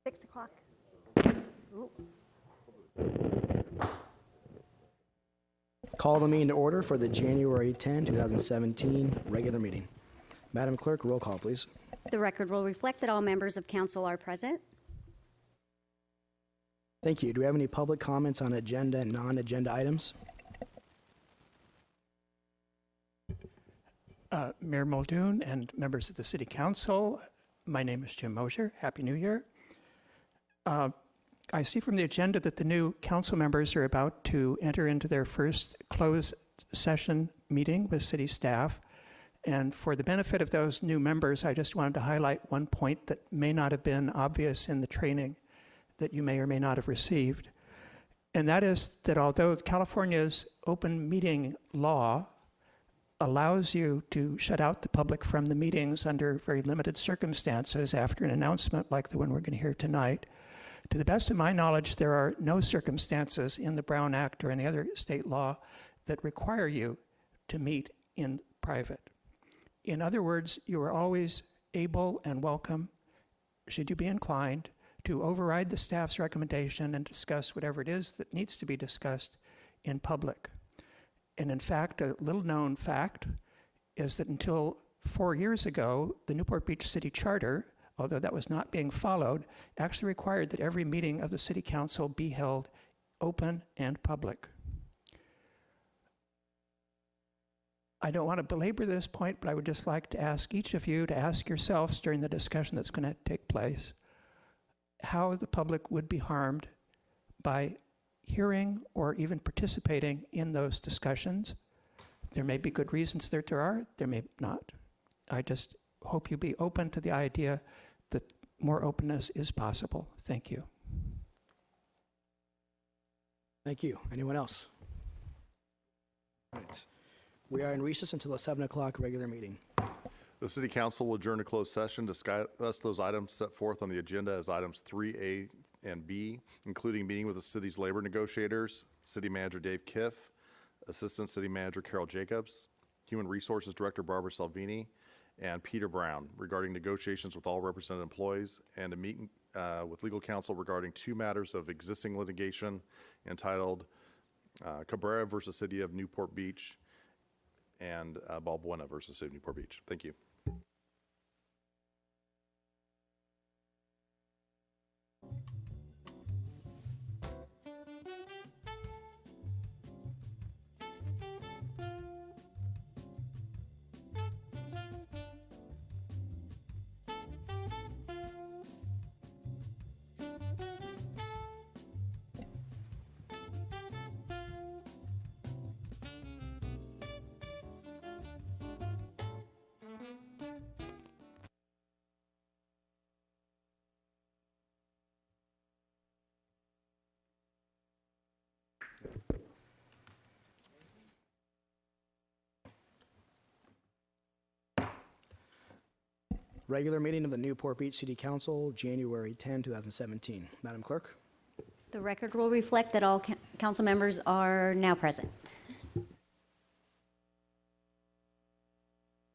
6 o'clock. Ooh. Call the meeting to order for the January 10, 2017 regular meeting. Madam Clerk, roll call, please. The record will reflect that all members of council are present. Thank you. Do we have any public comments on agenda and non-agenda items? Mayor Muldoon and members of the City Council, my name is Jim Mosier. Happy New Year. I see from the agenda that the new council members are about to enter into their first closed session meeting with city staff. And for the benefit of those new members, I just wanted to highlight one point that may not have been obvious in the training that you may or may not have received. And that is that although California's open meeting law allows you to shut out the public from the meetings under very limited circumstances after an announcement like the one we're going to hear tonight, to the best of my knowledge, there are no circumstances in the Brown Act or any other state law that require you to meet in private. In other words, you are always able and welcome, should you be inclined, to override the staff's recommendation and discuss whatever it is that needs to be discussed in public. And in fact, a little known fact is that until 4 years ago, the Newport Beach City Charter, although that was not being followed, actually required that every meeting of the City Council be held open and public. I don't want to belabor this point, but I would just like to ask each of you to ask yourselves during the discussion that's going to take place how the public would be harmed by hearing or even participating in those discussions. There may be good reasons that there are, there may not. I just hope you be open to the idea that more openness is possible. Thank you. Thank you. Anyone else? All right. We are in recess until the 7 o'clock regular meeting. The City Council will adjourn to closed session to discuss those items set forth on the agenda as items 3A and B, including meeting with the city's labor negotiators, City Manager Dave Kiff, Assistant City Manager Carol Jacobs, Human Resources Director Barbara Salvini, and Peter Brown regarding negotiations with all represented employees, and a meeting with legal counsel regarding 2 matters of existing litigation entitled Cabrera versus City of Newport Beach and Balbuena versus City of Newport Beach. Thank you. Regular meeting of the Newport Beach City Council, January 10, 2017. Madam Clerk? The record will reflect that all council members are now present.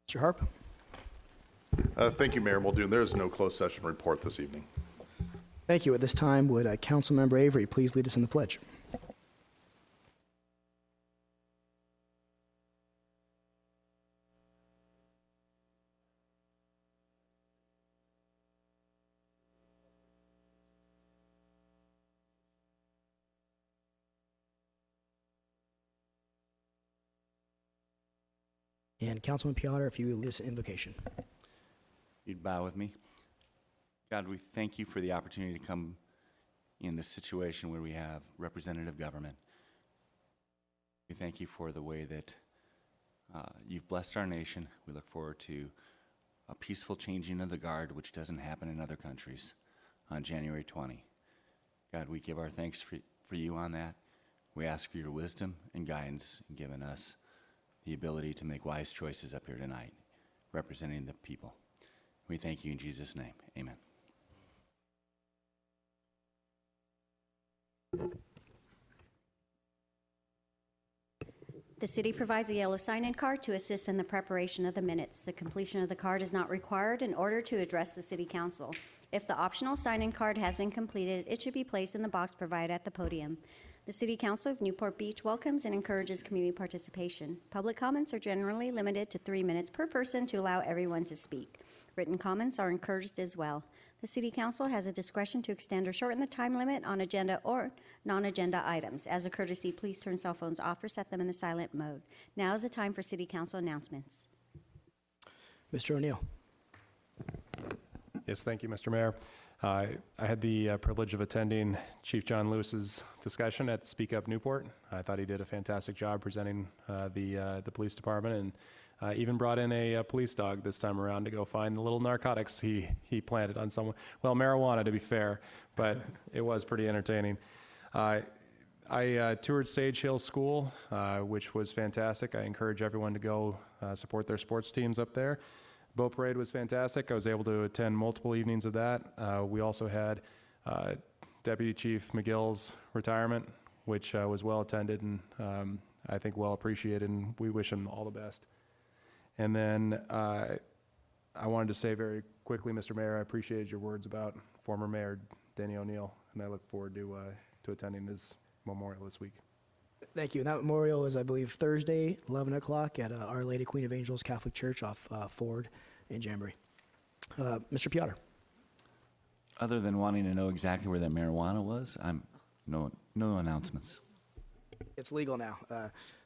Mr. Harp? Thank you, Mayor Muldoon. There is no closed session report this evening. Thank you. At this time, would Councilmember Avery please lead us in the pledge? And Councilman Piotr, if you would lead us in invocation. You'd bow with me. God, we thank you for the opportunity to come in this situation where we have representative government. We thank you for the way that you've blessed our nation. We look forward to a peaceful changing of the guard, which doesn't happen in other countries, on January 20. God, we give our thanks for you on that. We ask for your wisdom and guidance in giving us the ability to make wise choices up here tonight, representing the people. We thank you in Jesus' name. Amen. The city provides a yellow sign-in card to assist in the preparation of the minutes. The completion of the card is not required in order to address the city council. If the optional sign-in card has been completed, it should be placed in the box provided at the podium. The City Council of Newport Beach welcomes and encourages community participation. Public comments are generally limited to 3 minutes per person to allow everyone to speak. Written comments are encouraged as well. The City Council has a discretion to extend or shorten the time limit on agenda or non-agenda items. As a courtesy, please turn cell phones off or set them in the silent mode. Now is the time for City Council announcements. Mr. O'Neill. Yes, thank you, Mr. Mayor. I had the privilege of attending Chief John Lewis's discussion at Speak Up Newport. I thought he did a fantastic job presenting the police department, and even brought in a police dog this time around to go find the little narcotics he planted on someone. Well, marijuana, to be fair, but it was pretty entertaining. I toured Sage Hill School, which was fantastic. I encourage everyone to go support their sports teams up there. Boat parade was fantastic. I was able to attend multiple evenings of that. We also had Deputy Chief McGill's retirement, which was well attended and I think well appreciated, and we wish him all the best. And then I wanted to say very quickly, Mr. Mayor, I appreciated your words about former Mayor Danny O'Neill, and I look forward to attending his memorial this week. Thank you. And that memorial is, I believe, Thursday, 11 o'clock at Our Lady Queen of Angels Catholic Church off Ford in Jamboree. Mr. Piotr. Other than wanting to know exactly where that marijuana was, no announcements. It's legal now.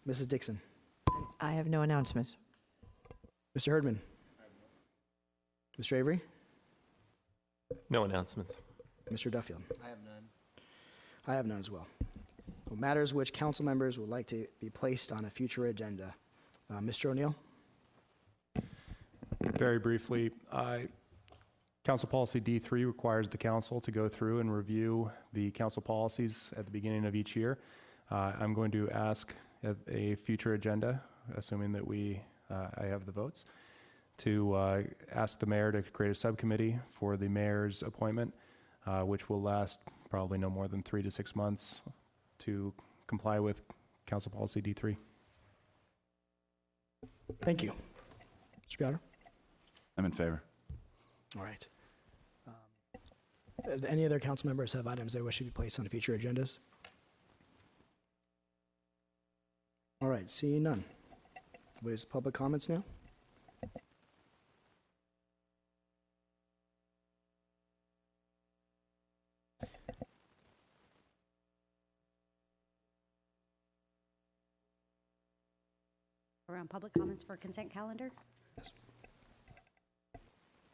Mrs. Dixon. I have no announcements. Mr. Herdman. Mr. Avery. No announcements. Mr. Duffield. I have none. I have none as well. Well, matters which council members would like to be placed on a future agenda. Mr. O'Neill. Very briefly, Council Policy D3 requires the council to go through and review the council policies at the beginning of each year. I'm going to ask at a future agenda, assuming that I have the votes, to ask the mayor to create a subcommittee for the mayor's appointment, which will last probably no more than 3 to 6 months to comply with Council Policy D3. Thank you. Mr. Piotr. I'm in favor. All right. Any other council members have items they wish to be placed on future agendas? All right, seeing none. What is public comments now? Around public comments for consent calendar? Yes.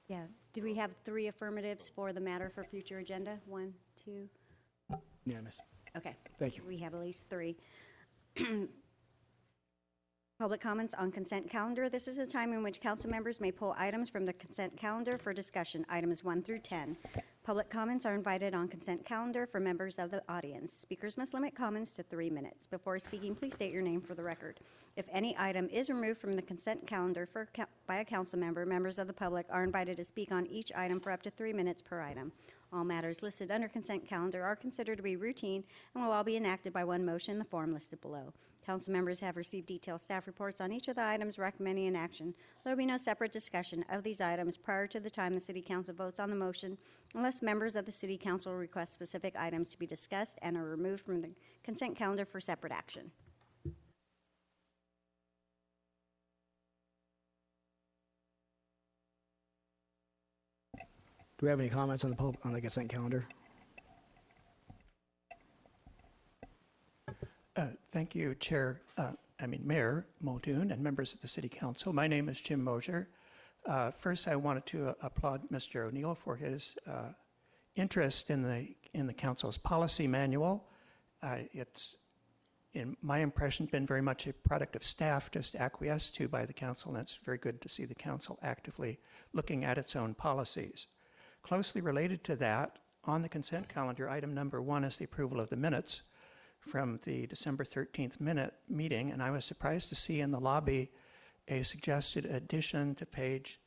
Yeah. Do we have 3 affirmatives for the matter for future agenda? 1, 2? Unanimous. Okay. Thank you. We have at least 3. Public comments on consent calendar. This is a time in which council members may pull items from the consent calendar for discussion, items 1 through 10. Public comments are invited on consent calendar for members of the audience. Speakers must limit comments to 3 minutes. Before speaking, please state your name for the record. If any item is removed from the consent calendar by a council member, members of the public are invited to speak on each item for up to 3 minutes per item. All matters listed under consent calendar are considered to be routine and will all be enacted by one motion in the form listed below. Council members have received detailed staff reports on each of the items recommending an action. There will be no separate discussion of these items prior to the time the City Council votes on the motion unless members of the City Council request specific items to be discussed and are removed from the consent calendar for separate action. Do we have any comments on the consent calendar? Thank you, Mayor Muldoon and members of the City Council. My name is Jim Mosier. First, I wanted to applaud Mr. O'Neill for his interest in the Council's policy manual. It's, in my impression, been very much a product of staff, just acquiesced to by the Council, and it's very good to see the Council actively looking at its own policies. Closely related to that, on the consent calendar, item number 1 is the approval of the minutes from the December 13th meeting, and I was surprised to see in the lobby a suggested addition to page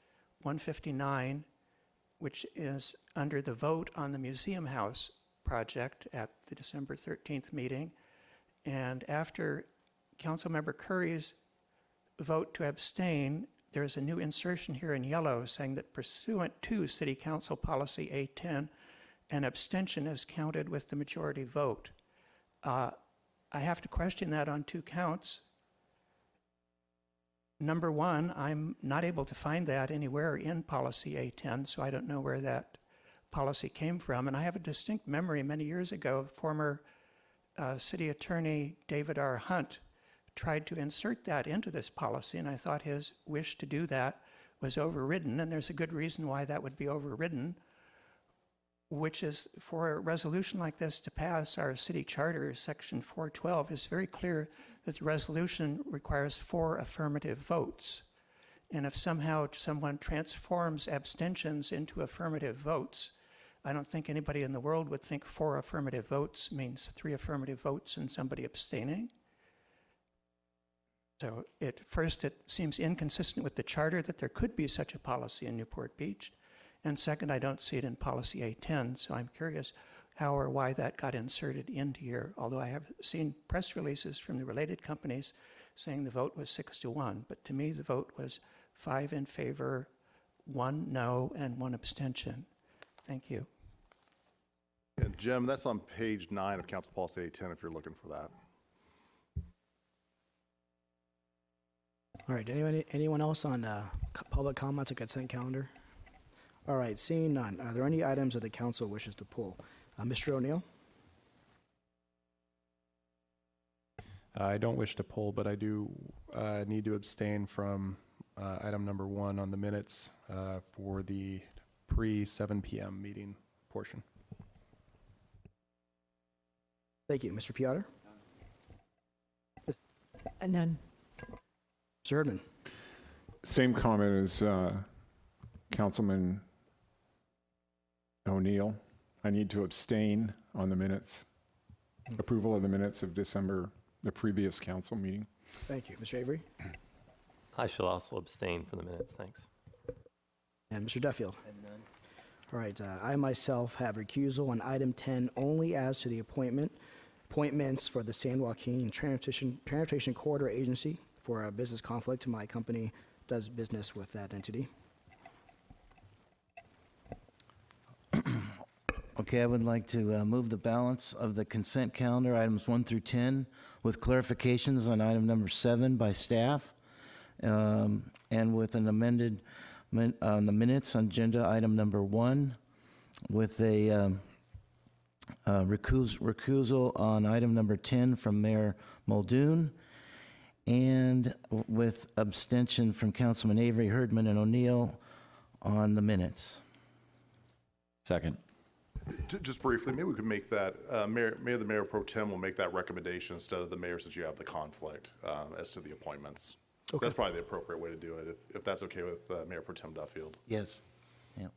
159, which is under the vote on the Museum House project at the December 13th meeting. And after Councilmember Curry's vote to abstain, there's a new insertion here in yellow saying that pursuant to City Council Policy A10, an abstention is counted with the majority vote. I have to question that on 2 counts. Number one, I'm not able to find that anywhere in Policy A10, so I don't know where that policy came from. And I have a distinct memory many years ago, former City Attorney David R. Hunt tried to insert that into this policy, and I thought his wish to do that was overridden, and there's a good reason why that would be overridden, which is for a resolution like this to pass, our city charter, section 412, is very clear that the resolution requires 4 affirmative votes. And if somehow someone transforms abstentions into affirmative votes, I don't think anybody in the world would think 4 affirmative votes means 3 affirmative votes and somebody abstaining. So first, it seems inconsistent with the charter that there could be such a policy in Newport Beach. And second, I don't see it in Policy A10, so I'm curious how or why that got inserted into here, although I have seen press releases from the related companies saying the vote was 6-1, but to me the vote was 5 in favor, 1 no, and 1 abstention. Thank you. And Jim, that's on page 9 of Council Policy A10 if you're looking for that. All right, anyone else on public comments or consent calendar? All right, seeing none, are there any items that the council wishes to pull? Mr. O'Neill? I don't wish to pull, but I do need to abstain from item number 1 on the minutes for the pre-7 p.m. meeting portion. Thank you. Mr. Piotr? None. Mr. Erdman? Same comment as Councilman O'Neill. I need to abstain on the minutes, approval of the minutes of December, the previous council meeting. Thank you. Mr. Avery? I shall also abstain from the minutes. Thanks. And Mr. Duffield? All right, I myself have recusal on item 10 only as to the appointments for the San Joaquin Transportation Corridor Agency for a business conflict. My company does business with that entity. Okay, I would like to move the balance of the consent calendar, items 1 through 10, with clarifications on item number 7 by staff, and with an amended on the minutes on agenda item number 1, with a recusal on item number 10 from Mayor Muldoon, and with abstention from Councilman Avery, Herdman, and O'Neill on the minutes. Second. Just briefly, maybe we could make that, the Mayor Pro Tem will make that recommendation instead of the mayor, since you have the conflict as to the appointments. Okay. That's probably the appropriate way to do it, if that's okay with Mayor Pro Tem Duffield. Yes. Yeah.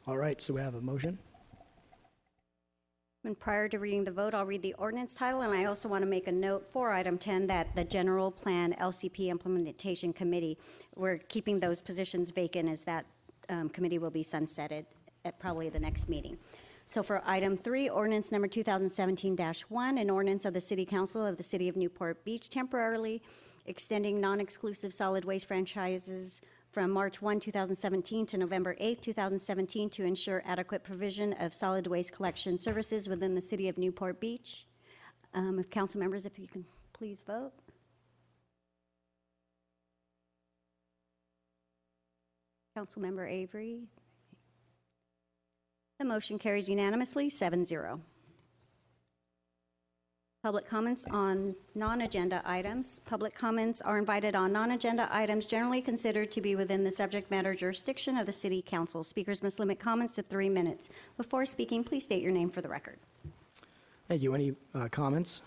All right, so we have a motion. And prior to reading the vote, I'll read the ordinance title, and I also want to make a note for item 10 that the General Plan LCP Implementation Committee, we're keeping those positions vacant as that committee will be sunsetted at probably the next meeting. So for item 3, ordinance number 2017-1, an ordinance of the City Council of the City of Newport Beach temporarily extending non-exclusive solid waste franchises from March 1, 2017 to November 8, 2017 to ensure adequate provision of solid waste collection services within the City of Newport Beach. If council members, if you can please vote. Councilmember Avery. The motion carries unanimously, 7-0. Public comments on non-agenda items. Public comments are invited on non-agenda items generally considered to be within the subject matter jurisdiction of the City Council. Speakers must limit comments to 3 minutes. Before speaking, please state your name for the record. Thank you. Any comments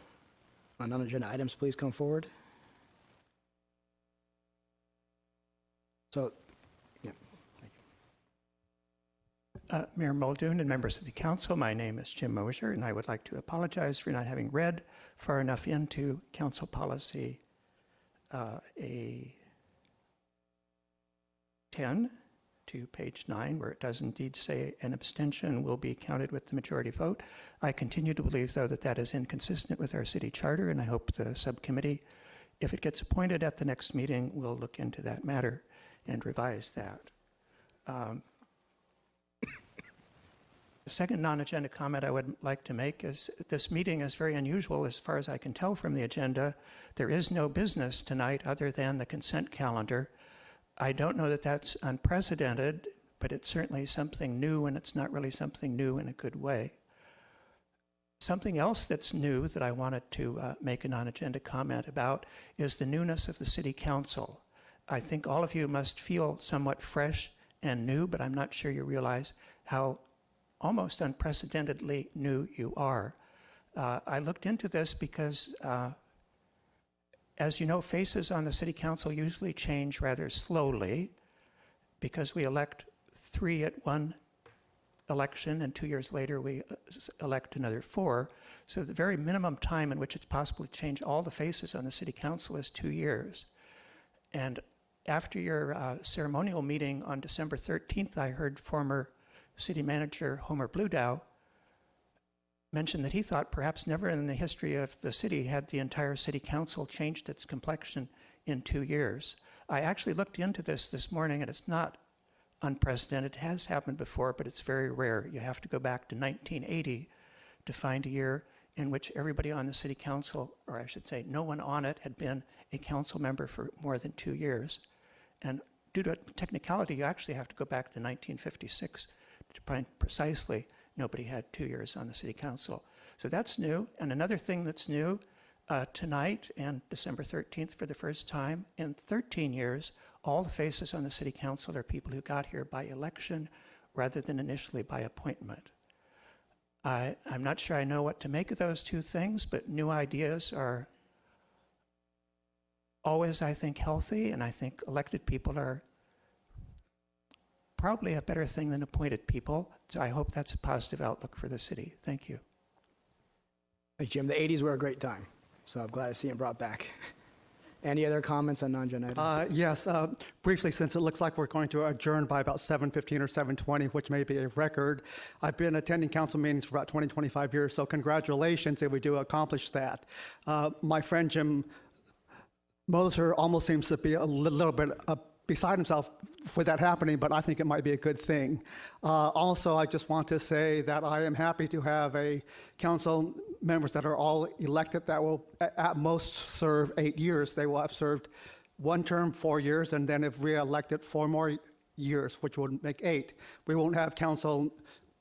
on non-agenda items, please come forward. So, yeah. Mayor Muldoon and members of the council, my name is Jim Mosier, and I would like to apologize for not having read far enough into council policy A10. to page 9, where it does indeed say an abstention will be counted with the majority vote. I continue to believe, though, that that is inconsistent with our city charter, and I hope the subcommittee, if it gets appointed at the next meeting, will look into that matter and revise that. The second non-agenda comment I would like to make is this meeting is very unusual as far as I can tell from the agenda. There is no business tonight other than the consent calendar. I don't know that that's unprecedented, but it's certainly something new, and it's not really something new in a good way. Something else that's new that I wanted to make a non-agenda comment about is the newness of the City Council. I think all of you must feel somewhat fresh and new, but I'm not sure you realize how almost unprecedentedly new you are. I looked into this because, as you know, faces on the City Council usually change rather slowly because we elect 3 at one election, and 2 years later we elect another 4. So the very minimum time in which it's possible to change all the faces on the City Council is 2 years. And after your ceremonial meeting on December 13th, I heard former City Manager Homer Bludow mentioned that he thought perhaps never in the history of the city had the entire City Council changed its complexion in 2 years. I actually looked into this morning, and it's not unprecedented. It has happened before, but it's very rare. You have to go back to 1980 to find a year in which everybody on the City Council, or I should say no one on it, had been a council member for more than 2 years. And due to technicality, you actually have to go back to 1956 to find precisely nobody had 2 years on the City Council. So that's new. And another thing that's new, tonight and December 13th, for the first time in 13 years, all the faces on the City Council are people who got here by election rather than initially by appointment. I'm not sure I know what to make of those two things, but new ideas are always, I think, healthy, and I think elected people are probably a better thing than appointed people. So I hope that's a positive outlook for the city. Thank you. Thank you, Jim. The 80s were a great time, so I'm glad to see it brought back. Any other comments on non-agenda items? Yes, briefly, since it looks like we're going to adjourn by about 7:15 or 7:20, which may be a record. I've been attending council meetings for about 20, 25 years, so congratulations if we do accomplish that. My friend Jim Moser almost seems to be a little bit beside himself for that happening, but I think it might be a good thing. Also, I just want to say that I am happy to have a council members that are all elected that will at most serve 8 years. They will have served 1 term, 4 years, and then if re-elected 4 more years, which would make 8. We won't have council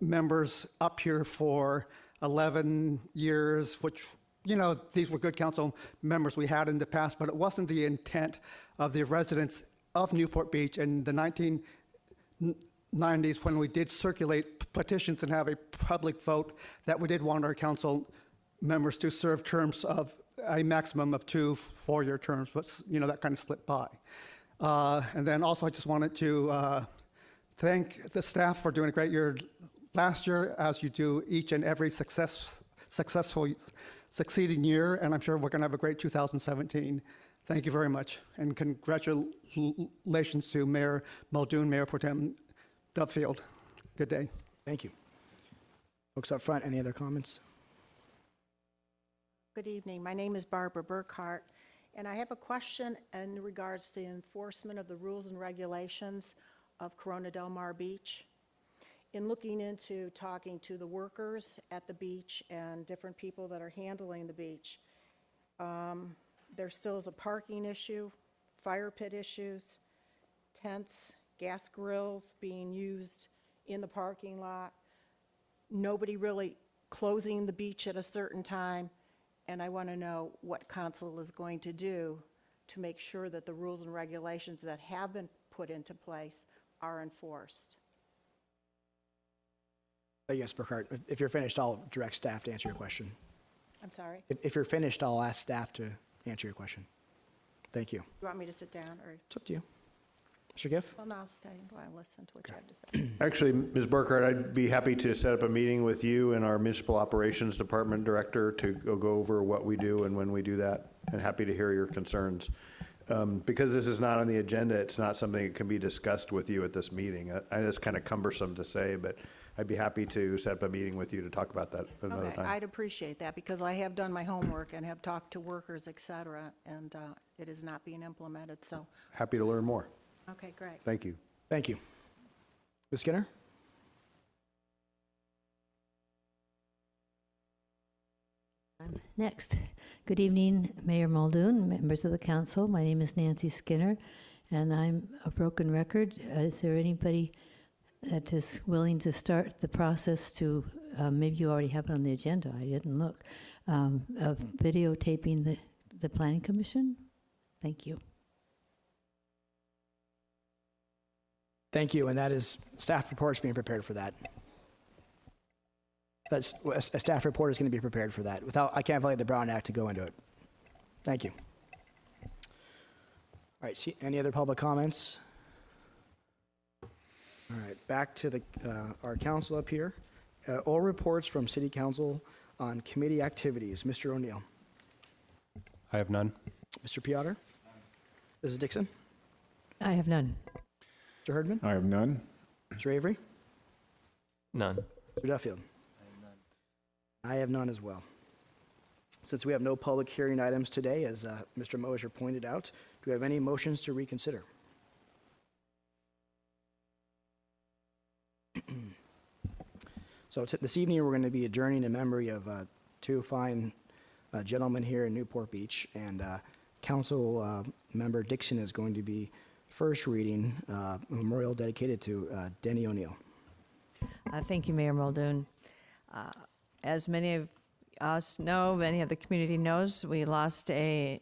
members up here for 11 years, which, you know, these were good council members we had in the past, but it wasn't the intent of the residents of Newport Beach in the 1990s when we did circulate petitions and have a public vote that we did want our council members to serve terms of a maximum of 2 4-year terms, but, you know, that kind of slipped by. And then also I just wanted to thank the staff for doing a great year last year, as you do each and every successful succeeding year, and I'm sure we're going to have a great 2017. Thank you very much, and congratulations to Mayor Muldoon, Mayor Pro Tem Duffield. Good day. Thank you. Folks up front, any other comments? Good evening. My name is Barbara Burkhart, and I have a question in regards to the enforcement of the rules and regulations of Corona Del Mar Beach. In looking into talking to the workers at the beach and different people that are handling the beach, there still is a parking issue, fire pit issues, tents, gas grills being used in the parking lot, nobody really closing the beach at a certain time, and I want to know what council is going to do to make sure that the rules and regulations that have been put into place are enforced. Yes, Burkhart, if you're finished, I'll direct staff to answer your question. I'm sorry? If you're finished, I'll ask staff to answer your question. Thank you. You want me to sit down, or? It's up to you. Mr. Giff? Well, no, I'll stay while I listen to what you have to say. Actually, Ms. Burkhart, I'd be happy to set up a meeting with you and our Municipal Operations Department Director to go over what we do and when we do that, and happy to hear your concerns. because this is not on the agenda, it's not something that can be discussed with you at this meeting. It's kind of cumbersome to say, but I'd be happy to set up a meeting with you to talk about that another Okay, time. I'd appreciate that because I have done my homework and have talked to workers, et cetera, and it is not being implemented, so, Happy to learn more. okay, great. Thank you. Thank you. Ms. Skinner? Next. Good evening, Mayor Muldoon, members of the council. My name is Nancy Skinner, and I'm a broken record. Is there anybody that is willing to start the process to, maybe you already have it on the agenda, I didn't look, of videotaping the Planning Commission? Thank you. Thank you, and that is, staff report is being prepared for that. That's, a staff report is going to be prepared for that. I can't violate the Brown Act to go into it. Thank you. All right, see, any other public comments? All right, back to our council up here. All reports from City Council on committee activities. Mr. O'Neill. I have none. Mr. Piotr. Mrs. Dixon. I have none. Mr. Herdman. I have none. Mr. Avery. None. Mr. Duffield. I have none as well. Since we have no public hearing items today, as Mr. Mosier pointed out, do we have any motions to reconsider? So this evening, we're going to be adjourning in memory of two fine gentlemen here in Newport Beach, and Council Member Dixon is going to be first reading a memorial dedicated to Denny O'Neill. Thank you, Mayor Muldoon. As many of us know, many of the community knows, we lost a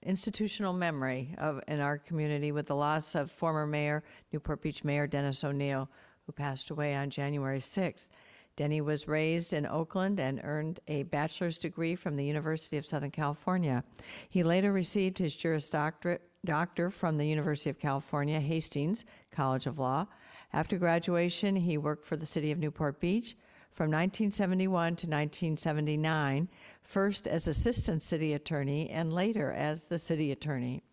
institutional memory in our community with the loss of former Mayor, Newport Beach Mayor Dennis O'Neill, who passed away on January 6th. Denny was raised in Oakland and earned a bachelor's degree from the University of Southern California. He later received his Juris Doctor from the University of California, Hastings College of Law. After graduation, he worked for the city of Newport Beach from 1971 to 1979, first as assistant city attorney and later as the city attorney.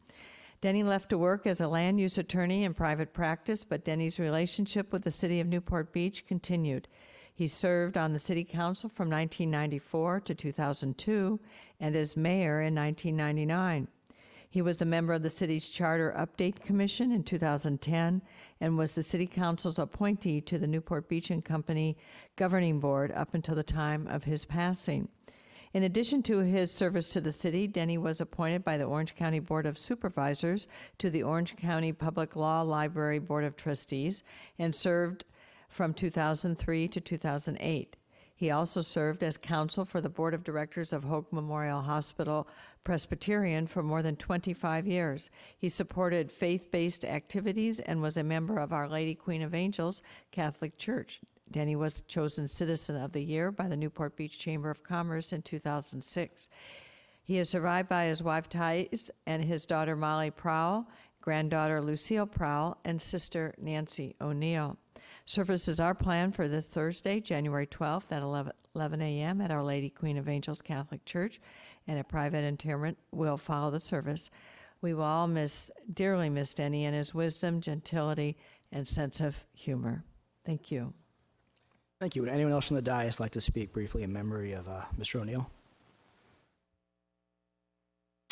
Denny left to work as a land use attorney in private practice, but Denny's relationship with the city of Newport Beach continued. He served on the city council from 1994 to 2002 and as mayor in 1999. He was a member of the city's Charter Update Commission in 2010 and was the City Council's appointee to the Newport Beach and Company Governing Board up until the time of his passing. In addition to his service to the city, Denny was appointed by the Orange County Board of Supervisors to the Orange County Public Law Library Board of Trustees and served from 2003 to 2008. He also served as counsel for the Board of Directors of Hoag Memorial Hospital Presbyterian for more than 25 years. He supported faith-based activities and was a member of Our Lady Queen of Angels Catholic Church. Denny was chosen Citizen of the Year by the Newport Beach Chamber of Commerce in 2006. He is survived by his wife Thais and his daughter Molly Prowl, granddaughter Lucille Prowl, and sister Nancy O'Neill. Services are planned for this Thursday, January 12th at 11 a.m. at Our Lady Queen of Angels Catholic Church, and a private interment will follow the service. We will all dearly miss Denny and his wisdom, gentility, and sense of humor. Thank you. Thank you. Would anyone else from the dais like to speak briefly in memory of Mr. O'Neill?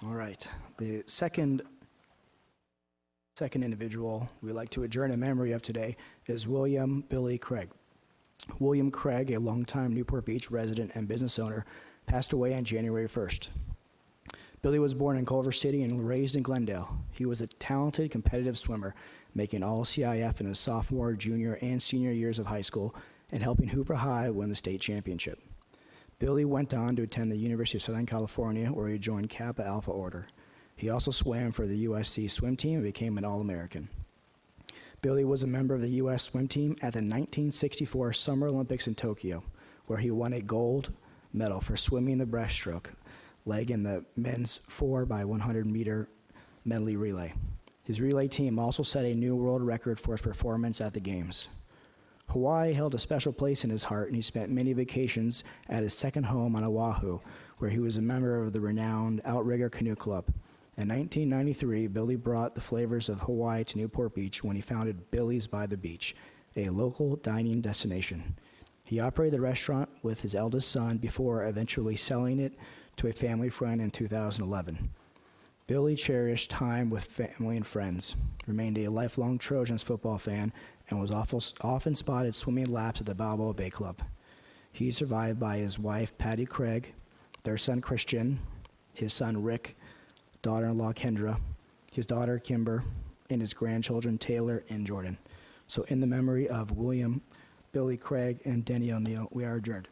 All right. The second individual we'd like to adjourn in memory of today is William Billy Craig. William Craig, a longtime Newport Beach resident and business owner, passed away on January 1st. Billy was born in Culver City and raised in Glendale. He was a talented, competitive swimmer, making all CIF in his sophomore, junior, and senior years of high school and helping Hoover High win the state championship. Billy went on to attend the University of Southern California, where he joined Kappa Alpha Order. He also swam for the USC swim team and became an All-American. Billy was a member of the U.S. swim team at the 1964 Summer Olympics in Tokyo, where he won a gold medal for swimming the breaststroke leg in the men's 4x100-meter medley relay. His relay team also set a new world record for his performance at the Games. Hawaii held a special place in his heart, and he spent many vacations at his second home on Oahu, where he was a member of the renowned Outrigger Canoe Club. In 1993, Billy brought the flavors of Hawaii to Newport Beach when he founded Billy's by the Beach, a local dining destination. He operated the restaurant with his eldest son before eventually selling it to a family friend in 2011. Billy cherished time with family and friends, remained a lifelong Trojans football fan, and was often spotted swimming laps at the Balboa Bay Club. He is survived by his wife, Patty Craig, their son, Christian, his son, Rick, daughter-in-law, Kendra, his daughter, Kimber, and his grandchildren, Taylor and Jordan. So in the memory of William, Billy Craig, and Denny O'Neill, we are adjourned.